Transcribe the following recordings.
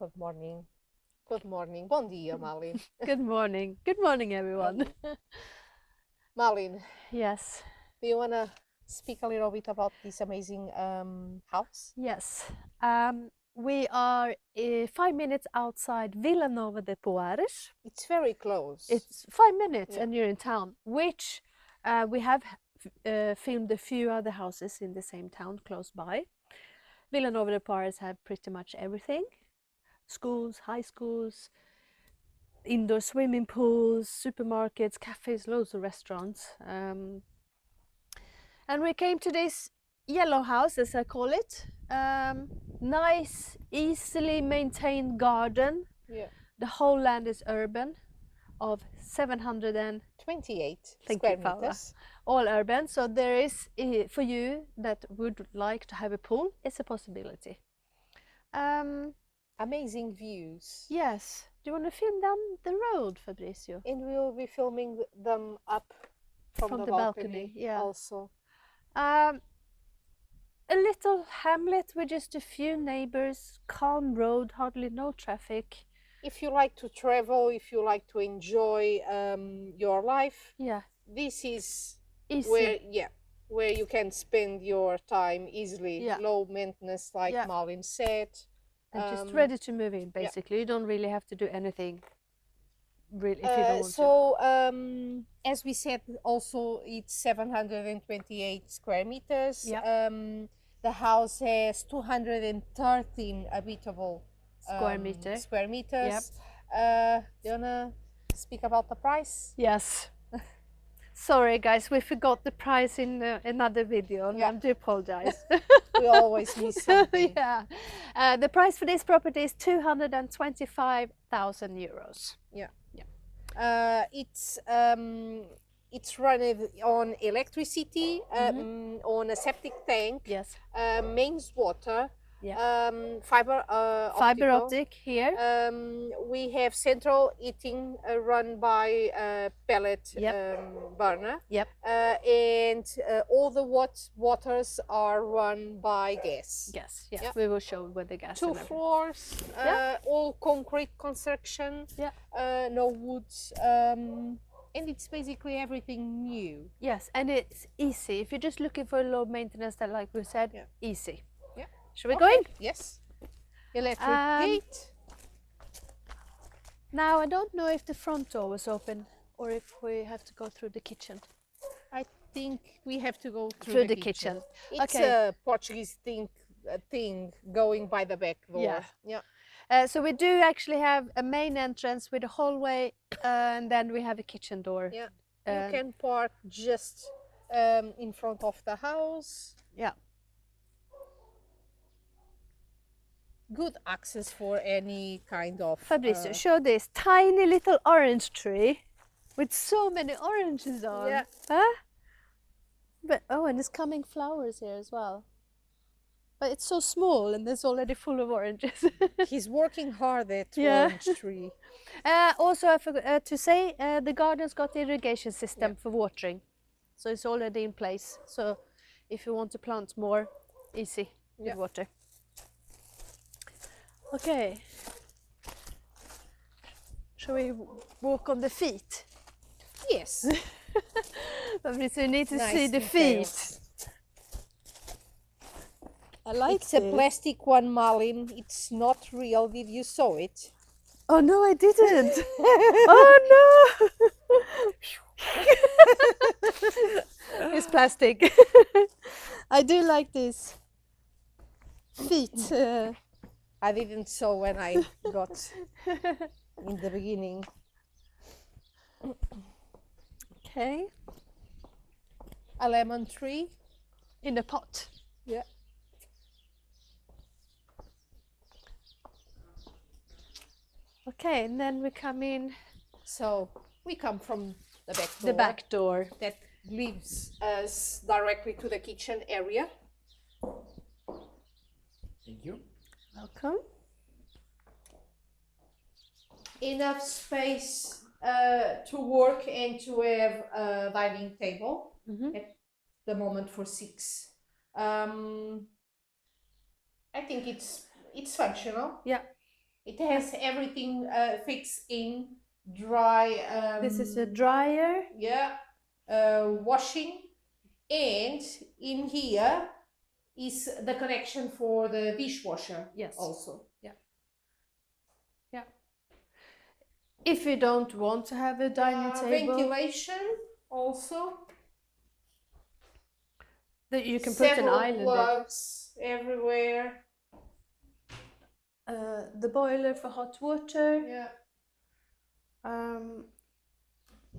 Good morning. Good morning. Bom dia, Malin. Good morning. Good morning, everyone. Malin, Yes, do you want to speak a little bit about this amazing house? yes. We are 5 minutes outside Vila Nova de Poiares. It's very close. It's 5 minutes Yeah. and you're in town, which we have filmed a few other houses in the same town close by. Vila Nova de Poiares have pretty much everything. Schools, high schools, indoor swimming pools, supermarkets, cafes, loads of restaurants. And we came to this yellow house, as I call it. Nice, easily maintained garden. Yeah. The whole land is urban, of 728 square meters. All urban. So there is, for you that would like to have a pool, it's a possibility. Amazing views. Yes. Do you want to film down the road, Fabricio? And we will be filming them up from the balcony, yeah. also. A little hamlet with just a few neighbors, calm road, hardly no traffic. If you like to travel, if you like to enjoy your life, Yeah, this is easy. where you can spend your time easily. Yeah. Low maintenance, like Yeah. Malin said. And just ready to move in, basically. You don't really have to do anything, really, if you don't want to. So, as we said, also it's 728 square meters. Yeah. The house has 213 habitable Square meter. square meters. Do you wanna speak about the price? Yes. Sorry, guys, we forgot the price in another video, and I do apologize. We always miss something. Yeah. The price for this property is 225,000 euros. Yeah. It's run on electricity, on a septic tank, Yes. mains water, Yeah. fiber optic here. We have central heating run by pellet burner. Yep. And all the waters are run by gas. Yes. Yeah. Yep. We will show with the gas. 2 floors, all concrete construction. Yeah. No woods. And it's basically everything new. Yes, and it's easy. If you're just looking for a low maintenance, that, like we said, easy. Yeah. Should we go in? Yes. Electric gate. Now, I don't know if the front door was open or if we have to go through the kitchen. I think we have to go Through the kitchen. It's Okay. a Portuguese thing going by the back door. Yeah. Yeah. So we do actually have a main entrance with a hallway, and then we have a kitchen door. Yeah. You can park just in front of the house. Yeah. Good access for any kind of... Fabricio, show this tiny little orange tree with so many oranges on. Yeah. Huh? But, oh, and it's coming flowers here as well. But it's so small and it's already full of oranges. He's working hard at orange tree. Also, I forgot to say, the garden's got the irrigation system for watering. So it's already in place. So if you want to plant more, easy with water. Okay. Shall we walk on the feet? Yes. So you need to Nice see the details. feet. I like It's a plastic one, Malin. It's not real. Did you saw it? Oh no, I didn't. Oh no! It's plastic. I do like this. Feet. I didn't saw when I got in the beginning. Okay. A lemon tree. In a pot. Yeah. Okay, and then we come in. So we come from the back door. The back door. That leads us directly to the kitchen area. Thank you. Welcome. Enough space to work and to have a dining table at the moment for 6. I think it's functional. Yeah. It has everything fixed in, dry. This is a dryer. Yeah, washing, and in here is the connection for the dishwasher. Yes. Also. Yeah. Yeah. If you don't want to have a dining table, ventilation also. that you can put an Several island plugs everywhere. The boiler for hot water. Yeah.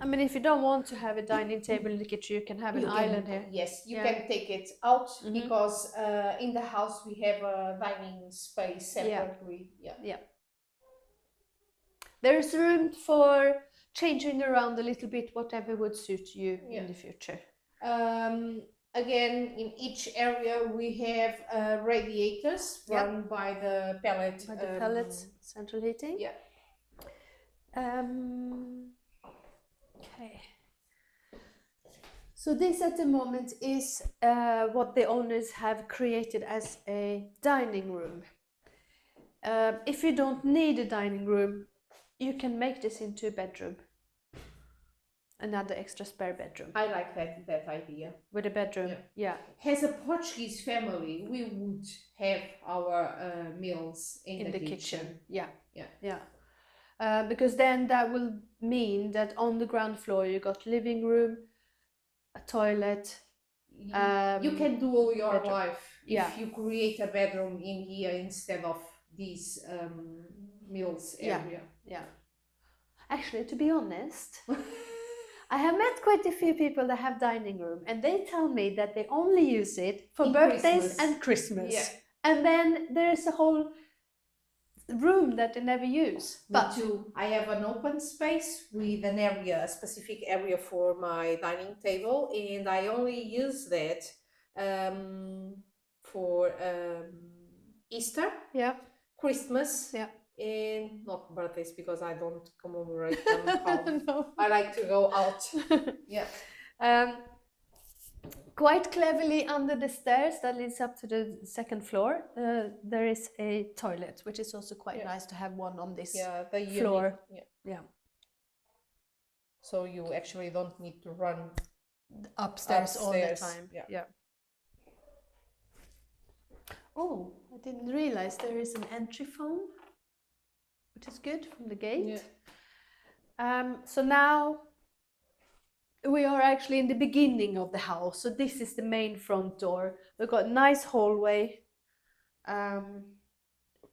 I mean, if you don't want to have a dining table in the kitchen, you can have an island here. Yes, you Yeah. can take it out because in the house we have a dining space separately. Yeah. There is room for changing around a little bit, whatever would suit you in the future. Again, in each area we have radiators run by the pellet. By the pellets, central heating. Yeah. Okay. So this at the moment is what the owners have created as a dining room. If you don't need a dining room, you can make this into a bedroom. Another extra spare bedroom. I like that idea. With a bedroom, yeah. As a Portuguese family, we would have our meals in the kitchen. Yeah. Because then that will mean that on the ground floor you got living room, a toilet. You can do all your bedroom. life if you create a bedroom in here instead of these meals area. Yeah. Actually, to be honest, I have met quite a few people that have dining room, and they tell me that they only use it for birthdays and Christmas. Yeah. And then there is a whole room that they never use. But I have an open space with an area, a specific area for my dining table, and I only use that for Easter, Christmas, and not birthdays because I don't commemorate them. No. I like to go out. Quite cleverly, under the stairs that leads up to the second floor, there is a toilet, which is also quite nice to have one on this floor. So you actually don't need to run upstairs all the time. Oh, I didn't realize there is an entry phone, which is good from the gate. So now we are actually in the beginning of the house. So this is the main front door. We've got a nice hallway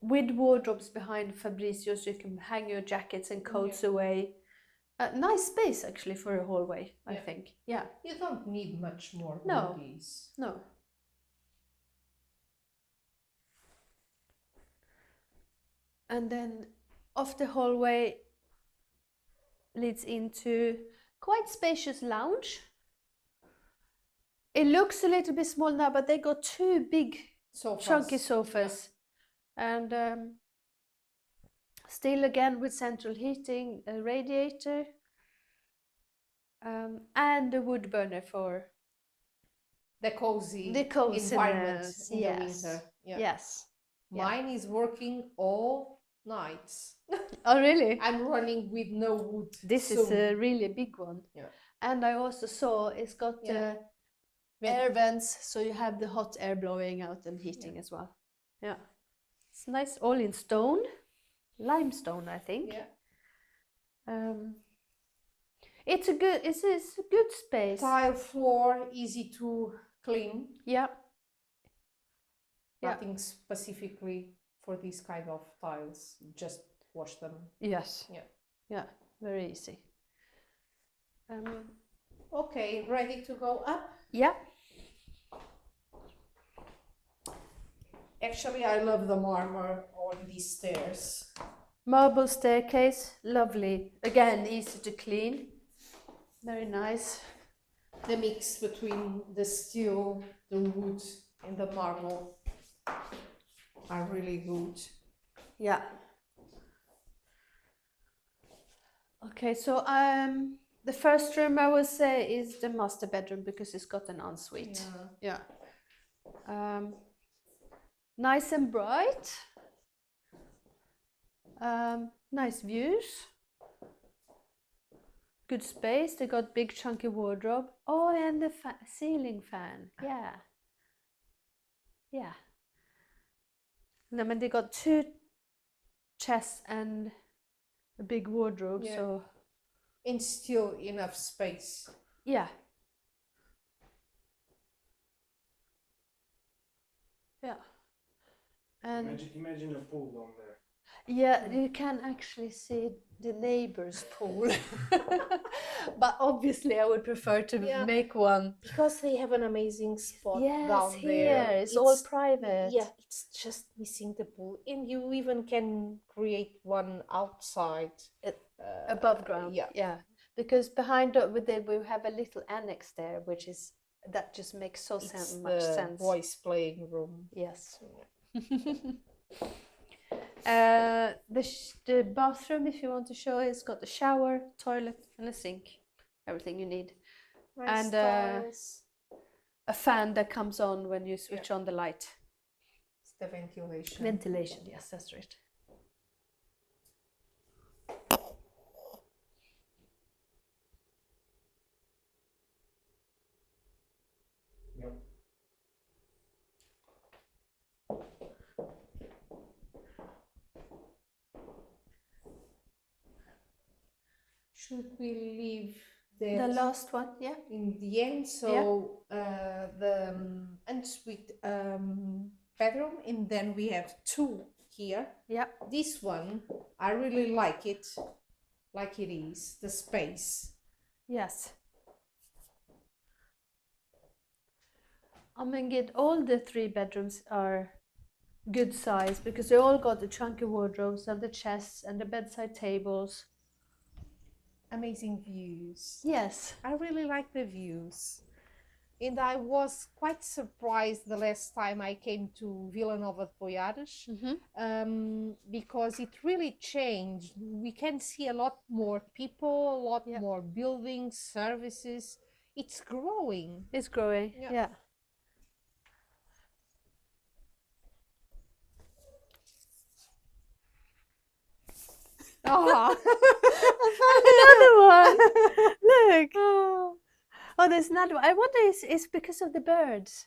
with wardrobes behind Fabricio, so you can hang your jackets and coats away. Nice space actually for a hallway, I think. Yeah. You don't need much more than these. No. And then off the hallway leads into quite spacious lounge. It looks a little bit small now, but they got two big chunky sofas. And still again with central heating, a radiator, and a wood burner for the cozy environment in the winter. Yes. Mine is working all nights. Oh, really? I'm running with no wood. This is a really big one. And I also saw it's got air vents, so you have the hot air blowing out and heating as well. Yeah. It's nice, all in stone. Limestone, I think. It's a good space. Tile floor, easy to clean. Nothing specifically for this kind of tiles. Just wash them. Yes. Yeah, very easy. Okay, ready to go up? Yeah. Actually, I love the marble on these stairs. Marble staircase, lovely. Again, easy to clean. Very nice. The mix between the steel, the wood, and the marble are really good. Yeah. Okay, so the first room I would say is the master bedroom because it's got an ensuite. Nice and bright. Nice views. Good space. They got big chunky wardrobe. Oh, and the ceiling fan. Yeah. Yeah. And I mean, they got 2 chests and a big wardrobe, Yeah. so. And still enough space. Yeah. Yeah. And imagine a pool down there. yeah, you can actually see the neighbor's pool. But obviously I would prefer to make one. Because they have an amazing spot down here. there. It's all private. Yeah, it's just missing the pool. And you even can create one outside. Above ground. Yeah. Yeah. Because behind we have a little annex there, which is that just makes so It's much the sense. boys' playing room. Yes. The bathroom, if you want to show, it's got a shower, toilet, and a sink. Everything you need. Nice And tiles. a fan that comes on when you switch on the light. It's the ventilation. Ventilation, yes, that's right. Yep. Should we leave The last one, yeah. in the end? So the ensuite bedroom, and then we have 2 here. Yeah. This one, I really like it is, the space. Yes. I mean, all the 3 bedrooms are good size because they all got the chunky wardrobes and the chests and the bedside tables. Amazing views. Yes. I really like the views. And I was quite surprised the last time I came to Vila Nova de Poiares, because it really changed. We can see a lot more people, a lot more buildings, services. It's growing. It's growing, yeah. Oh, Another one. Look. Oh, there's another one. I wonder it's because of the birds.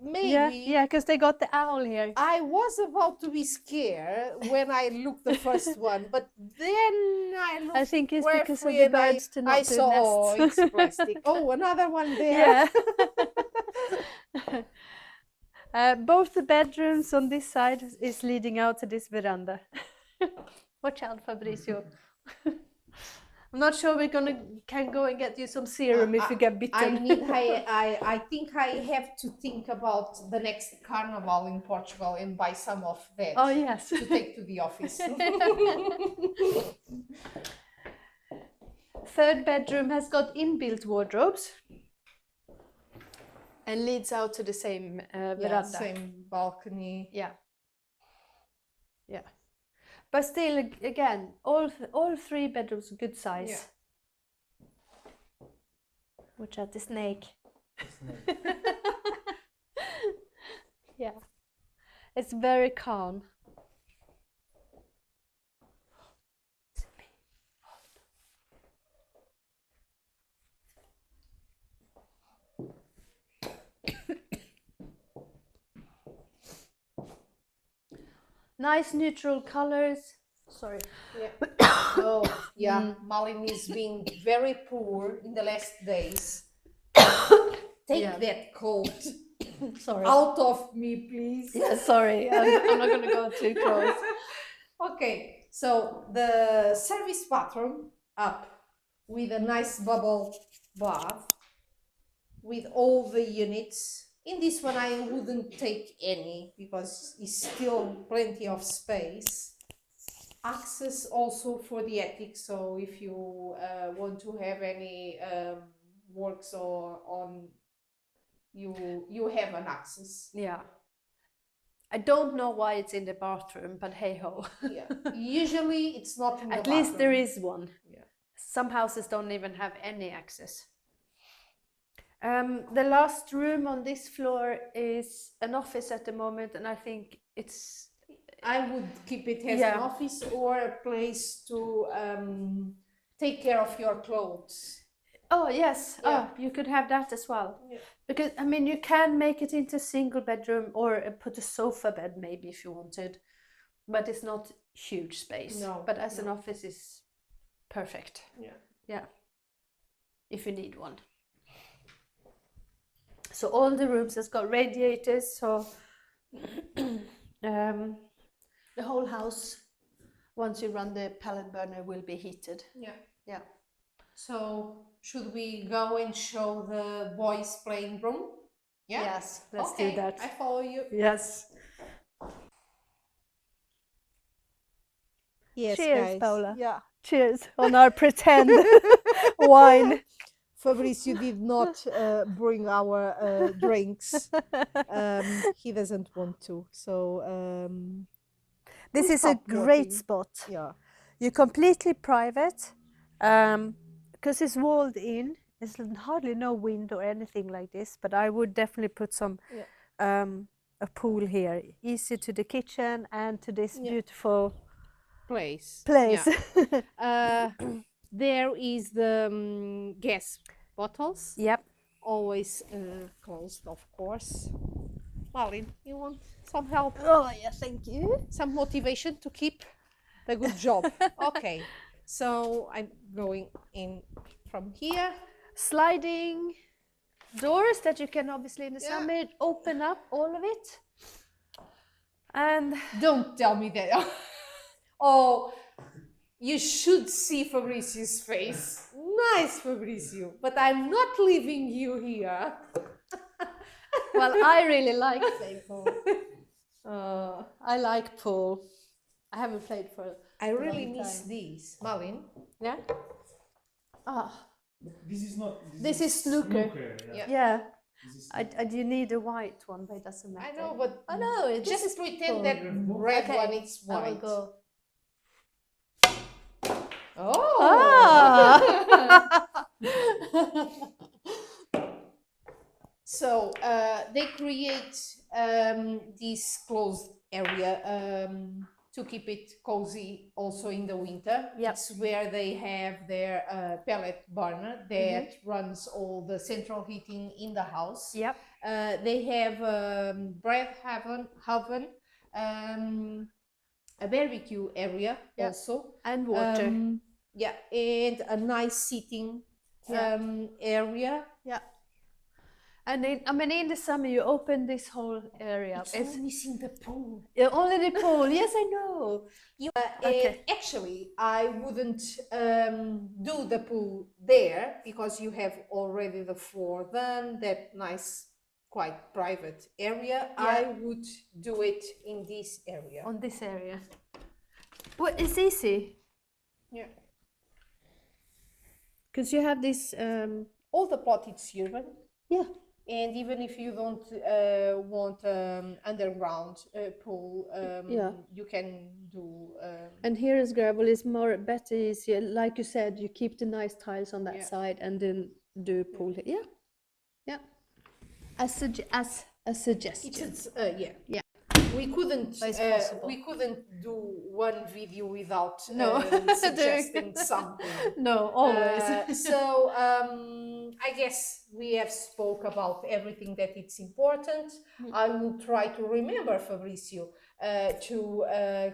maybe. Yeah, because they got the owl here. I was about to be scared when I looked the first one, but then I looked. I think it's because of carefully the and birds to not I do saw, oh, nests. it's plastic. Oh, another one there. Yeah. Both the bedrooms on this side is leading out to this veranda. Watch out, Fabrizio. I'm not sure can go and get you some serum if you get bitten. I think I have to think about the next carnival in Portugal and buy some of that. Oh yes. To take to the office. Third bedroom has got inbuilt wardrobes and leads out to the same veranda. Same balcony. Yeah. Yeah. But still, again, all 3 bedrooms are good size. Yeah. Watch out, the snake. Yeah. It's very calm. Nice neutral colors. Sorry. Yeah. Oh, yeah. Malin is being very poor in the last days. Take that coat Sorry. out of me, please. Yeah, sorry. I'm not going to go too close. Okay, so the service bathroom up with a nice bubble bath with all the units. In this one, I wouldn't take any because it's still plenty of space. Access also for the attic, so if you want to have any works or on, you have an access. Yeah. I don't know why it's in the bathroom, but hey ho. Yeah. Usually it's not in the bathroom. At least there is one. Yeah. Some houses don't even have any access. The last room on this floor is an office at the moment, and I think it's I would keep it as Yeah. an office or a place to take care of your clothes. Oh yes, Yeah. you could have that as well. Yeah. Because I mean, you can make it into a single bedroom or put a sofa bed maybe if you wanted, but it's not huge space. No, But as an no. office, is perfect. Yeah. Yeah, if you need one. So all the rooms has got radiators, so the whole house, once you run the pellet burner, will be heated. Yeah. Yeah. So should we go and show the boys playing room? Yeah. Yes, let's Okay, do that. I follow you. Yes. Yes, Cheers, guys. Paula. Yeah. Cheers on our pretend wine. Fabrice, you did not bring our drinks. He doesn't want to. So This we'll is a stop great working. spot. Yeah. You're completely private because it's walled in. There's hardly no wind or anything like this, but I would definitely put some a pool here, easy to the kitchen and to this beautiful Place. place. Yeah. There is the gas bottles. Yep. Always closed, of course. Malin, you want some help? Oh yeah, thank you. Some motivation to keep the good job. Okay, so I'm going in from here. Sliding doors that you can obviously in the Yeah. summer open up all of it. And Don't tell me that. Oh, you should see Fabrizio's face. Nice, Fabrizio. But I'm not leaving you here. well, I really like playing pool. I like pool. I haven't played for I really long miss time. these. Malin? Yeah. Ah, This is not. This is snooker. Yeah. yeah. This is You need a white one, but it doesn't matter. I know, but I know. It just pretend cool. that red Okay, one is I will white. go. Oh! Ah! So they create this closed area to keep it cozy also in the winter. Yep. It's where they have their pellet burner that runs all the central heating in the house. Yep. They have bread oven, a barbecue area Yep. also. And water. Yeah, and a nice sitting area. Yeah. And in the summer you open this whole area. It's missing the pool. Only the pool. Yes, I know. Okay. And actually, I wouldn't do the pool there because you have already the floor done, that nice, quite private area. Yeah. I would do it in this area. On this area. Well, it's easy. Yeah. Because you have this. All the plot is urban. Yeah. And even if you don't want underground pool, Yeah. you can do. And here is gravel is better easier. Like you said, you keep the nice tiles on that Yeah. side and then do pool here. Yeah. Yeah. As a suggestion. It's Yeah. We couldn't. But it's possible. We couldn't do one video without No. suggesting something. No, always. So I guess we have spoke about everything that it's important. I will try to remember, Fabrizio, to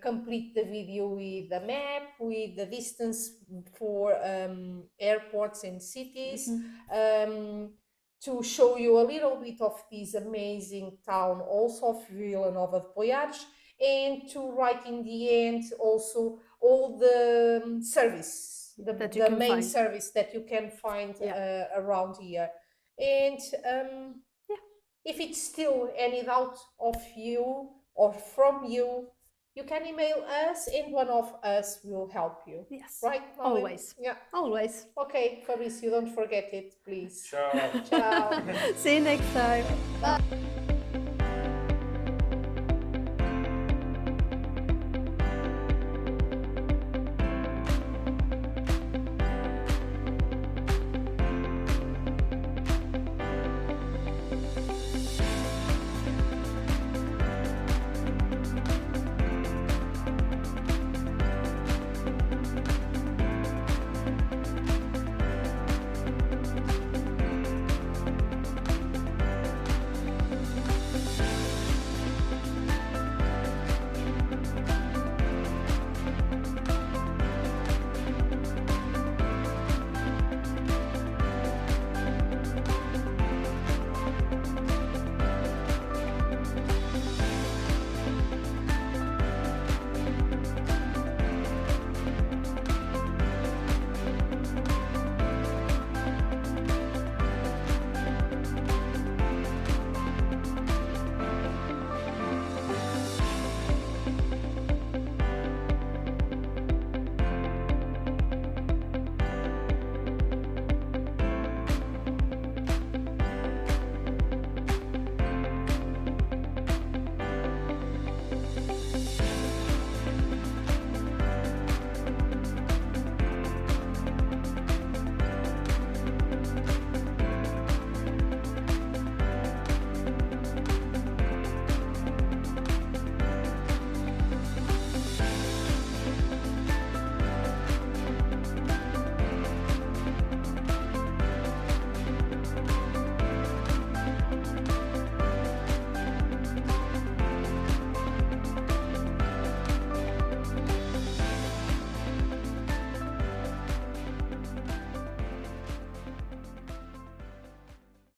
complete the video with the map, with the distance for airports and cities. To show you a little bit of this amazing town, also of Vila Nova de Poiares, and to write in the end also all the service, That you the can main find. service that you can find around here. And if it's still any doubt of you or from you, you can email us and one of us will help you. Yes. Right? Malin? Always. Yeah. Always. Okay, Fabrice, you don't forget it, please. Ciao. Ciao. See you next time. Bye.